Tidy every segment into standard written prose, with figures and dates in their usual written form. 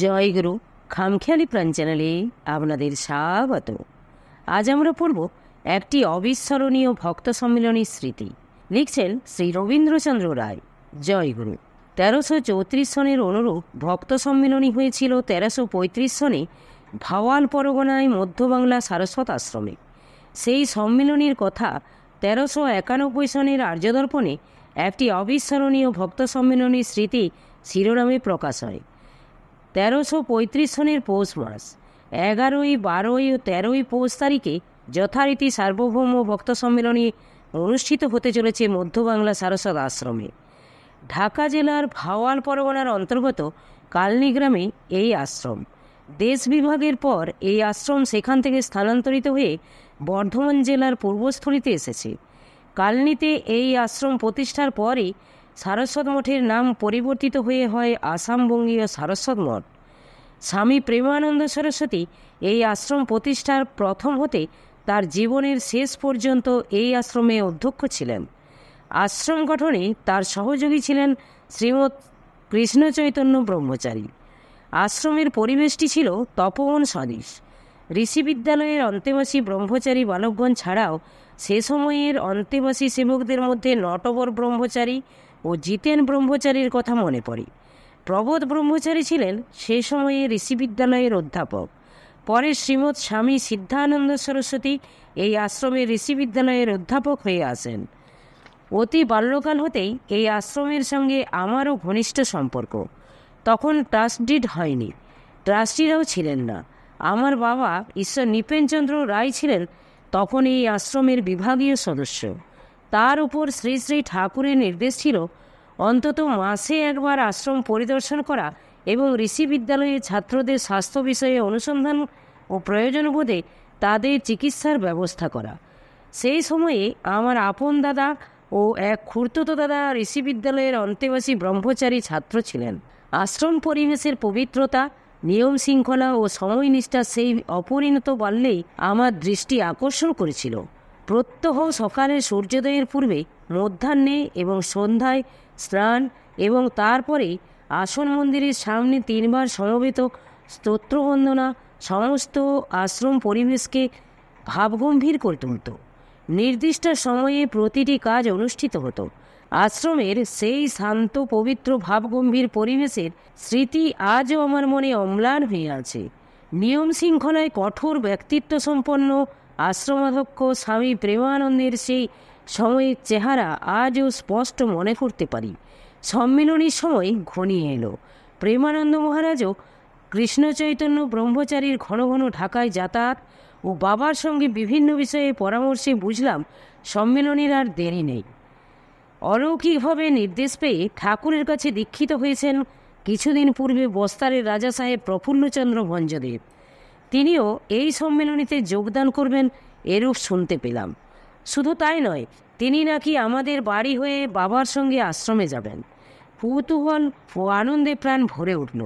জয়গুরু খামখেয়ালি প্রাণ চ্যানেলে আপনাদের স্বাগত। আজ আমরা পড়ব একটি অবিস্মরণীয় ভক্ত সম্মিলনীর স্মৃতি। লিখছেন শ্রী রবীন্দ্রচন্দ্র রায়। জয়গুরু। 1334 সনের অনুরূপ ভক্ত সম্মিলনী হয়েছিল 1335 সনে ভাওয়াল পরগনায় মধ্যবাংলা সারস্বত আশ্রমে। সেই সম্মিলনীর কথা 1391 সনের আর্যদর্পণে একটি অবিস্মরণীয় ভক্ত সম্মিলনীর স্মৃতি শিরোনামে প্রকাশ হয়। 1335 সনের পৌষ মাস 11, 12 ও 13 পৌষ তারিখে যথারীতি সার্বভৌম ভক্ত সম্মেলনী অনুষ্ঠিত হতে চলেছে মধ্যবাংলা সারস্বত আশ্রমে। ঢাকা জেলার ভাওয়াল পরগনার অন্তর্গত কালনী গ্রামে এই আশ্রম। দেশ বিভাগের পর এই আশ্রম সেখান থেকে স্থানান্তরিত হয়ে বর্ধমান জেলার পূর্বস্থলীতে এসেছে। কালনীতে এই আশ্রম প্রতিষ্ঠার পরই সারস্বত মঠের নাম পরিবর্তিত হয়ে হয় আসামবঙ্গীয় সারস্বত মঠ। স্বামী প্রেমানন্দ সরস্বতী এই আশ্রম প্রতিষ্ঠার প্রথম হতে তার জীবনের শেষ পর্যন্ত এই আশ্রমে অধ্যক্ষ ছিলেন। আশ্রম গঠনে তার সহযোগী ছিলেন শ্রীমৎ কৃষ্ণচৈতন্য ব্রহ্মচারী। আশ্রমের পরিবেশটি ছিল তপবন সদৃশ। ঋষি বিদ্যালয়ের অন্তেবাসী ব্রহ্মচারী বালকগণ ছাড়াও সে সময়ের অন্তেবাসী সেবকদের মধ্যে নটবর ব্রহ্মচারী ও জিতেন ব্রহ্মচারীর কথা মনে পড়ে। প্রবোধ ব্রহ্মচারী ছিলেন সে সময়ে ঋষি বিদ্যালয়ের অধ্যাপক। পরে শ্রীমৎ স্বামী সিদ্ধানন্দ সরস্বতী এই আশ্রমের ঋষি বিদ্যালয়ের অধ্যাপক হয়ে আসেন। অতি বাল্যকাল হতেই এই আশ্রমের সঙ্গে আমারও ঘনিষ্ঠ সম্পর্ক। তখন ট্রাস্টডিড হয়নি, ট্রাস্টিরাও ছিলেন না। আমার বাবা ঈশ্বর নৃপেনচন্দ্র রায় ছিলেন তখন এই আশ্রমের বিভাগীয় সদস্য। তার উপর শ্রী শ্রী ঠাকুরের নির্দেশ ছিল অন্তত মাসে একবার আশ্রম পরিদর্শন করা এবং ঋষি বিদ্যালয়ে ছাত্রদের স্বাস্থ্য বিষয়ে অনুসন্ধান ও প্রয়োজন বোধে তাদের চিকিৎসার ব্যবস্থা করা। সেই সময়ে আমার আপন দাদা ও এক খুড়তুতো দাদা ঋষি বিদ্যালয়ের অন্তেবাসী ব্রহ্মচারী ছাত্র ছিলেন। আশ্রম পরিবেশের পবিত্রতা, নিয়ম শৃঙ্খলা ও সময়নিষ্ঠা সেই অপরিণত বাল্যেই আমার দৃষ্টি আকর্ষণ করেছিল। প্রত্যহ সকালে সূর্যোদয়ের পূর্বে, মধ্যাহ্নে এবং সন্ধ্যায় স্নান এবং তারপরে আসন মন্দিরের সামনে 3 বার সমবেত স্তোত্রবন্দনা সমস্ত আশ্রম পরিবেশকে ভাবগম্ভীর করে তুলত। নির্দিষ্ট সময়ে প্রতিটি কাজ অনুষ্ঠিত হতো। আশ্রমের সেই শান্ত পবিত্র ভাবগম্ভীর পরিবেশের স্মৃতি আজও আমার মনে অম্লান হয়ে আছে। নিয়ম শৃঙ্খলায় কঠোর ব্যক্তিত্ব সম্পন্ন আশ্রমাধ্যক্ষ স্বামী প্রেমানন্দের সেই সময়ের চেহারা আজও স্পষ্ট মনে করতে পারি। সম্মিলনীর সময় ঘনিয়ে এলো। প্রেমানন্দ মহারাজও কৃষ্ণচৈতন্য ব্রহ্মচারীর ঘন ঘন ঢাকায় যাতায়াত ও বাবার সঙ্গে বিভিন্ন বিষয়ে পরামর্শে বুঝলাম সম্মিলনীর আর দেরি নেই। অলৌকিকভাবে নির্দেশ পেয়ে ঠাকুরের কাছে দীক্ষিত হয়েছেন কিছুদিন পূর্বে বস্তারের রাজা সাহেব প্রফুল্লচন্দ্র ভঞ্জদেব। তিনিও এই সম্মেলনীতে যোগদান করবেন এরূপ শুনতে পেলাম। শুধু তাই নয়, তিনি নাকি আমাদের বাড়ি হয়ে বাবার সঙ্গে আশ্রমে যাবেন। কৌতূহল ও আনন্দে প্রাণ ভরে উঠল।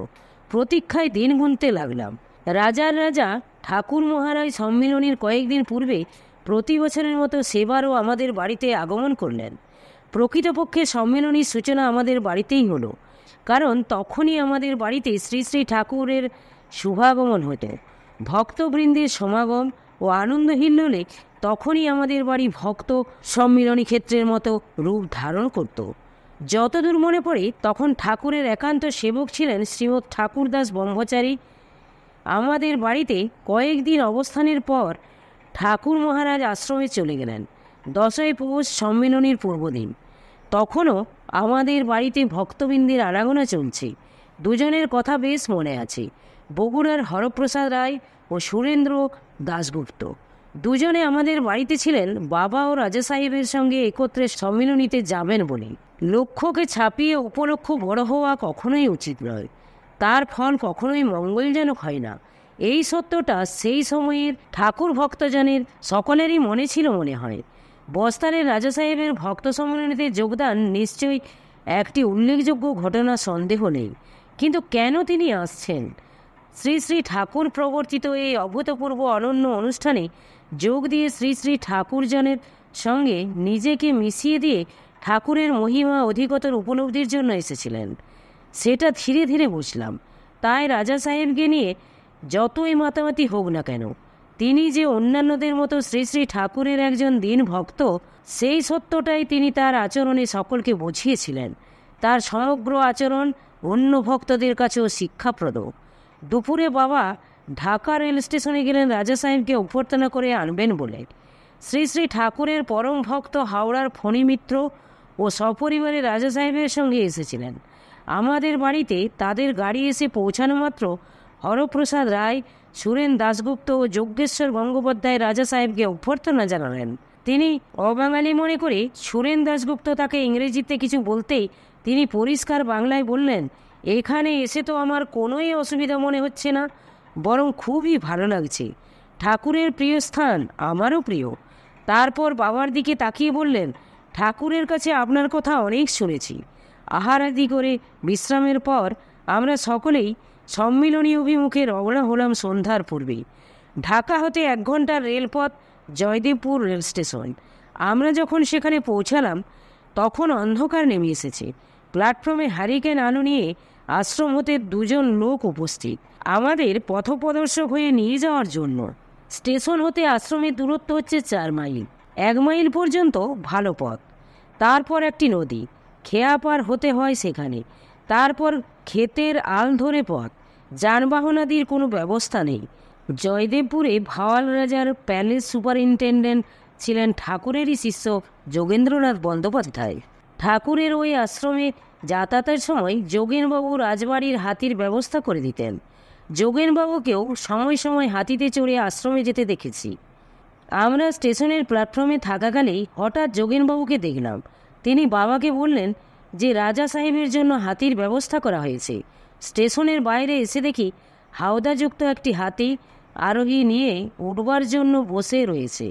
প্রতীক্ষায় দিন গুনতে লাগলাম। রাজার রাজা ঠাকুর মহারাজ সম্মিলনীর কয়েকদিন পূর্বে প্রতি বছরের মতো সেবারও আমাদের বাড়িতে আগমন করলেন। প্রকৃতপক্ষে সম্মেলনীর সূচনা আমাদের বাড়িতেই হলো, কারণ তখনই আমাদের বাড়িতে শ্রী শ্রী ঠাকুরের শুভাগমন হতো। ভক্তবৃন্দের সমাগম ও আনন্দ হিল্লোলে তখনই আমাদের বাড়ি ভক্ত সম্মিলনী ক্ষেত্রের মতো রূপ ধারণ করত। যতদূর মনে পড়ে তখন ঠাকুরের একান্ত সেবক ছিলেন শ্রীমৎ ঠাকুরদাস ব্রহ্মচারী। আমাদের বাড়িতে কয়েকদিন অবস্থানের পর ঠাকুর মহারাজ আশ্রমে চলে গেলেন 10 পৌষ সম্মিলনীর পূর্বদিন। তখনও আমাদের বাড়িতে ভক্তবৃন্দের আনাগোনা চলছে। দুজনের কথা বেশ মনে আছে, বগুড়ার হরপ্রসাদ রায় ও সুরেন্দ্র দাশগুপ্ত। দুজনে আমাদের বাড়িতে ছিলেন বাবা ও রাজা সাহেবের সঙ্গে একত্রে সম্মিলনীতে যাবেন বলে। লক্ষ্যকে ছাপিয়ে উপলক্ষ্য বড় হওয়া কখনোই উচিত নয়, তার ফল কখনোই মঙ্গলজনক হয় না। এই সত্যটা সেই সময়ের ঠাকুর ভক্তজনের সকলেরই মনে ছিল মনে হয়। বস্তারের রাজা সাহেবের ভক্ত সম্মেলনীতে যোগদান নিশ্চয়ই একটি উল্লেখযোগ্য ঘটনা, সন্দেহ নেই। কিন্তু কেন তিনি আসছেন? শ্রী শ্রী ঠাকুর প্রবর্তিত এই অভূতপূর্ব অনন্য অনুষ্ঠানে যোগ দিয়ে শ্রী শ্রী ঠাকুরজনের সঙ্গে নিজেকে মিশিয়ে দিয়ে ঠাকুরের মহিমা অধিকতর উপলব্ধির জন্য এসেছিলেন। সেটা ধীরে ধীরে বুঝলাম। তাই রাজা সাহেবকে নিয়ে যতই মাতামাতি হোক না কেন, তিনি যে অন্যান্যদের মতো শ্রী শ্রী ঠাকুরের একজন দীন ভক্ত, সেই সত্যটাই তিনি তার আচরণে সকলকে বুঝিয়েছিলেন। তার সমগ্র আচরণ অন্য ভক্তদের কাছেও শিক্ষাপ্রদ। দুপুরে বাবা ঢাকা রেল স্টেশনে গেলেন রাজা সাহেবকে অভ্যর্থনা করে আনবেন বলে। শ্রী শ্রী ঠাকুরের পরম ভক্ত হাওড়ার ফণী মিত্র ও সপরিবারে রাজা সাহেবের সঙ্গে এসেছিলেন। আমাদের বাড়িতে তাদের গাড়ি এসে পৌঁছানো মাত্র হরপ্রসাদ রায়, সুরেন দাশগুপ্ত ও যজ্ঞেশ্বর গঙ্গোপাধ্যায় রাজা সাহেবকে অভ্যর্থনা জানালেন। তিনি অবাঙালি মনে করে সুরেন দাশগুপ্ত তাকে ইংরেজিতে কিছু বলতেই তিনি পরিষ্কার বাংলায় বললেন, এখানে এসে তো আমার কোনোই অসুবিধা মনে হচ্ছে না, বরং খুবই ভালো লাগছে। ঠাকুরের প্রিয় স্থান আমারও প্রিয়। তারপর বাবার দিকে তাকিয়ে বললেন, ঠাকুরের কাছে আপনার কথা অনেক শুনেছি। আহার আদি করে বিশ্রামের পর আমরা সকলেই সম্মিলনী অভিমুখে রওনা হলাম সন্ধ্যার পূর্বেই। ঢাকা হতে 1 ঘন্টার রেলপথ জয়দেবপুর রেল স্টেশন। আমরা যখন সেখানে পৌঁছালাম তখন অন্ধকার নেমে এসেছে। প্ল্যাটফর্মে হ্যারিকেন আলো নিয়ে আশ্রম হতে 2 জন লোক উপস্থিত, আমাদের পথপ্রদর্শক হয়ে নিয়ে যাওয়ার জন্য। স্টেশন হতে আশ্রমের দূরত্ব হচ্ছে 4 মাইল। 1 মাইল পর্যন্ত ভালো পথ, তারপর একটি নদী, খেয়া পার হতে হয় সেখানে। তারপর ক্ষেতের আল ধরে পথ, যানবাহনাদির কোনো ব্যবস্থা নেই। জয়দেবপুরে ভাওয়াল রাজার প্যালেস সুপারিনটেন্ডেন্ট ছিলেন ঠাকুরেরই শিষ্য যোগেন্দ্রনাথ বন্দ্যোপাধ্যায়। ঠাকুরের ওই আশ্রমে যাতায়াতের সময় যোগেনবাবু রাজবাড়ির হাতির ব্যবস্থা করে দিতেন। যোগেনবাবুকেও সময় সময় হাতিতে চড়ে আশ্রমে যেতে দেখেছি। আমরা স্টেশনের প্ল্যাটফর্মে থাকাকালেই হঠাৎ যোগেনবাবুকে দেখলাম। তিনি বাবাকে বললেন যে রাজা সাহেবের জন্য হাতির ব্যবস্থা করা হয়েছে। স্টেশনের বাইরে এসে দেখি হাওদাযুক্ত একটি হাতি আরোহী নিয়ে উঠবার জন্য বসে রয়েছে।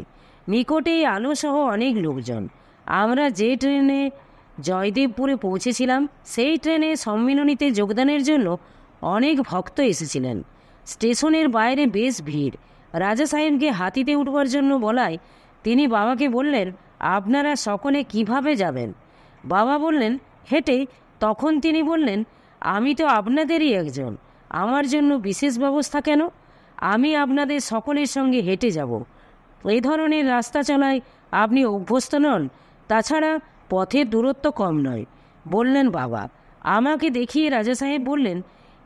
নিকটেই আলোসহ অনেক লোকজন। আমরা যে ট্রেনে জয়দেবপুরে পৌঁছেছিলাম সেই ট্রেনে সম্মিলনীতে যোগদানের জন্য অনেক ভক্ত এসেছিলেন। স্টেশনের বাইরে বেশ ভিড়। রাজা সাহেবকে হাতিতে উঠবার জন্য বলায় তিনি বাবাকে বললেন, আপনারা সকলে কিভাবে যাবেন? বাবা বললেন, হেঁটে। তখন তিনি বললেন, আমি তো আপনাদেরই একজন, আমার জন্য বিশেষ ব্যবস্থা কেন? আমি আপনাদের সকলের সঙ্গে হেঁটে যাব। এই ধরনের রাস্তা চলায় আপনি অভ্যস্ত নন, তাছাড়া পথের দূরত্ব কম নয়, বললেন বাবা। আমাকে দেখিয়ে রাজা সাহেব বললেন,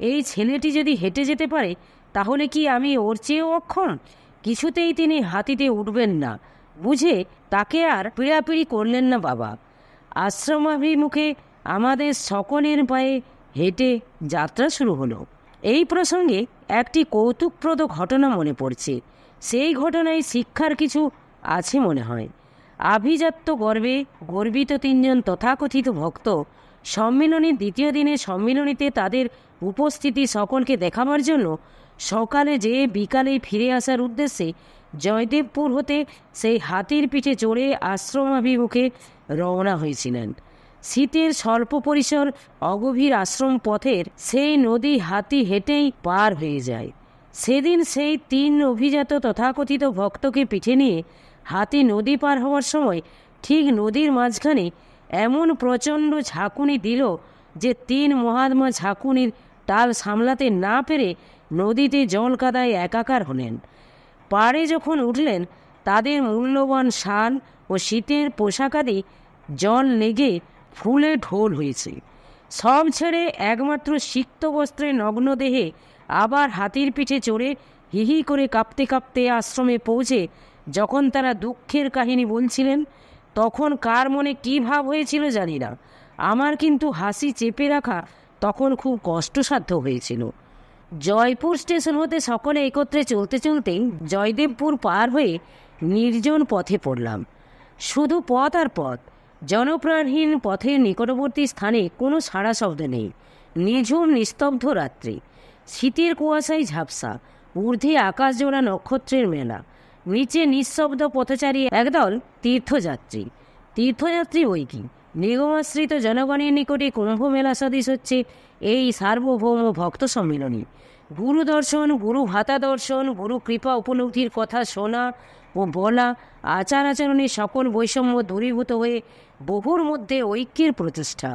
এই ছেলেটি যদি হেঁটে যেতে পারে তাহলে কি আমি ওর চেয়েও অক্ষম? কিছুতেই তিনি হাতিতে উঠবেন না বুঝে তাকে আর পিড়াপিড়ি করলেন না বাবা। আশ্রমাভিমুখে আমাদের সকলের পায়ে হেঁটে যাত্রা শুরু হলো। এই প্রসঙ্গে একটি কৌতুকপ্রদ ঘটনা মনে পড়ছে। সেই ঘটনায় শিক্ষার কিছু আছে মনে হয়। আভিজাত্য গর্বে গর্বিত 3 জন তথাকথিত ভক্ত সম্মিলনীর 2য় দিনে সম্মিলনীতে তাদের উপস্থিতি সকলকে দেখাবার জন্য সকালে যেয়ে বিকালে ফিরে আসার উদ্দেশ্যে জয়দেবপুর হতে সেই হাতির পিঠে চড়ে আশ্রমাভিমুখে রওনা হয়েছিলেন। শীতের স্বল্প পরিসর অগভীর আশ্রম পথের সেই নদী হাতি হেঁটেই পার হয়ে যায়। সেদিন সেই 3 অভিজাত তথাকথিত ভক্তকে পিঠে নিয়ে হাতি নদী পার হওয়ার সময় ঠিক নদীর মাঝখানে এমন প্রচণ্ড ঝাঁকুনি দিল যে 3 মহাত্মা ঝাঁকুনির টাল সামলাতে না পেরে নদীতে জল কাদায় একাকার হলেন। পাড়ে যখন উঠলেন তাদের মূল্যবান শাল ও শীতের পোশাকাদি জল লেগে ফুলে ঢোল হয়েছে। সব ছেড়ে একমাত্র সিক্ত বস্ত্রে নগ্ন দেহে আবার হাতির পিঠে চড়ে হিহি করে কাঁপতে কাঁপতে আশ্রমে পৌঁছে যখন তারা দুঃখের কাহিনী বলছিলেন তখন কার মনে কী ভাব হয়েছিল জানি না, আমার কিন্তু হাসি চেপে রাখা তখন খুব কষ্টসাধ্য হয়েছিল। জয়পুর স্টেশন হতে সকলে একত্রে চলতে চলতে জয়দেবপুর পার হয়ে নির্জন পথে পড়লাম। শুধু পথ আর পথ, জনপ্রাণহীন পথের নিকটবর্তী স্থানে কোনো সাড়া শব্দ নেই। নিঝুম নিস্তব্ধ রাত্রি, শীতের কুয়াশায় ঝাপসা, ঊর্ধ্বে আকাশ জোড়া নক্ষত্রের মেলা, নিচে নিঃশব্দ পথচারী একদল তীর্থযাত্রী। তীর্থযাত্রী ওই কি, নিগমাশ্রিত জনগণের নিকটে কুম্ভ মেলা সদৃশ হচ্ছে এই সার্বভৌম ভক্ত সম্মিলনী। গুরু দর্শন, গুরু ভাতা দর্শন, গুরু কৃপা উপলব্ধির কথা শোনা ও বলা, আচার আচরণে সকল বৈষম্য দূরীভূত হয়ে বহুর মধ্যে ঐক্যের প্রতিষ্ঠা,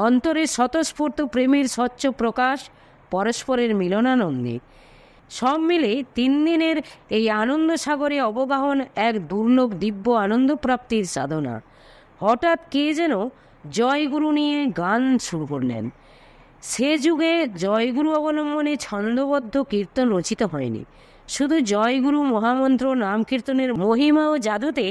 অন্তরে স্বতঃস্ফূর্ত প্রেমের স্বচ্ছ প্রকাশ, পরস্পরের মিলনানন্দে। সব মিলে 3 দিনের এই আনন্দ সাগরে অবগাহন এক দুর্লভ দিব্য আনন্দ প্রাপ্তির সাধনা। হঠাৎ কে যেন জয়গুরু নিয়ে গান শুরু করলেন। সে যুগে জয়গুরু অবলম্বনে ছন্দবদ্ধ কীর্তন রচিত হয়নি। শুধু জয়গুরু মহামন্ত্র নাম কীর্তনের মহিমা ও জাদুতে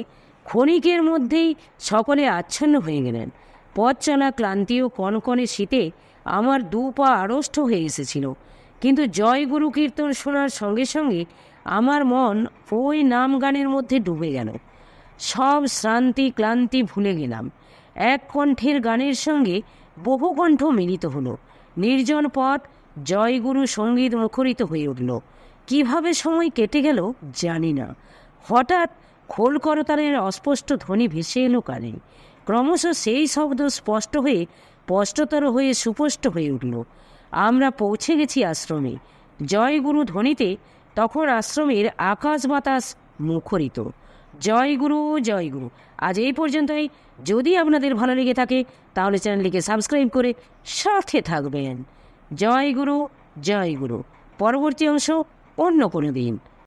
ক্ষণিকের মধ্যেই সকলে আচ্ছন্ন হয়ে গেলেন। পথ চলা ক্লান্তি ও কনকনে শীতে আমার 2 পা আড়ষ্ট হয়ে এসেছিল, কিন্তু জয়গুরু কীর্তন শোনার সঙ্গে সঙ্গে আমার মন ওই নাম গানের মধ্যে ডুবে গেল। সব শ্রান্তি ক্লান্তি ভুলে গেলাম। এক কণ্ঠের গানের সঙ্গে বহু কণ্ঠ মিলিত হলো। নির্জন পথ জয়গুরু সঙ্গীত মুখরিত হয়ে উঠল। কিভাবে সময় কেটে গেল জানি না। হঠাৎ খোল করতালের অস্পষ্ট ধ্বনি ভেসে এলো কানে। ক্রমশ সেই শব্দ স্পষ্ট হয়ে স্পষ্টতর হয়ে সুস্পষ্ট হয়ে উঠল। আমরা পৌঁছে গেছি আশ্রমে। জয়গুরু ধ্বনিতে তখন আশ্রমের আকাশ বাতাস মুখরিত। জয়গুরু জয়গুরু। আজ এই পর্যন্তই। যদি আপনাদের ভালো লেগে থাকে তাহলে চ্যানেলটিকে সাবস্ক্রাইব করে সাথে থাকবেন। জয়গুরু জয়গুরু। পরবর্তী অংশ অন্য কোনো দিন।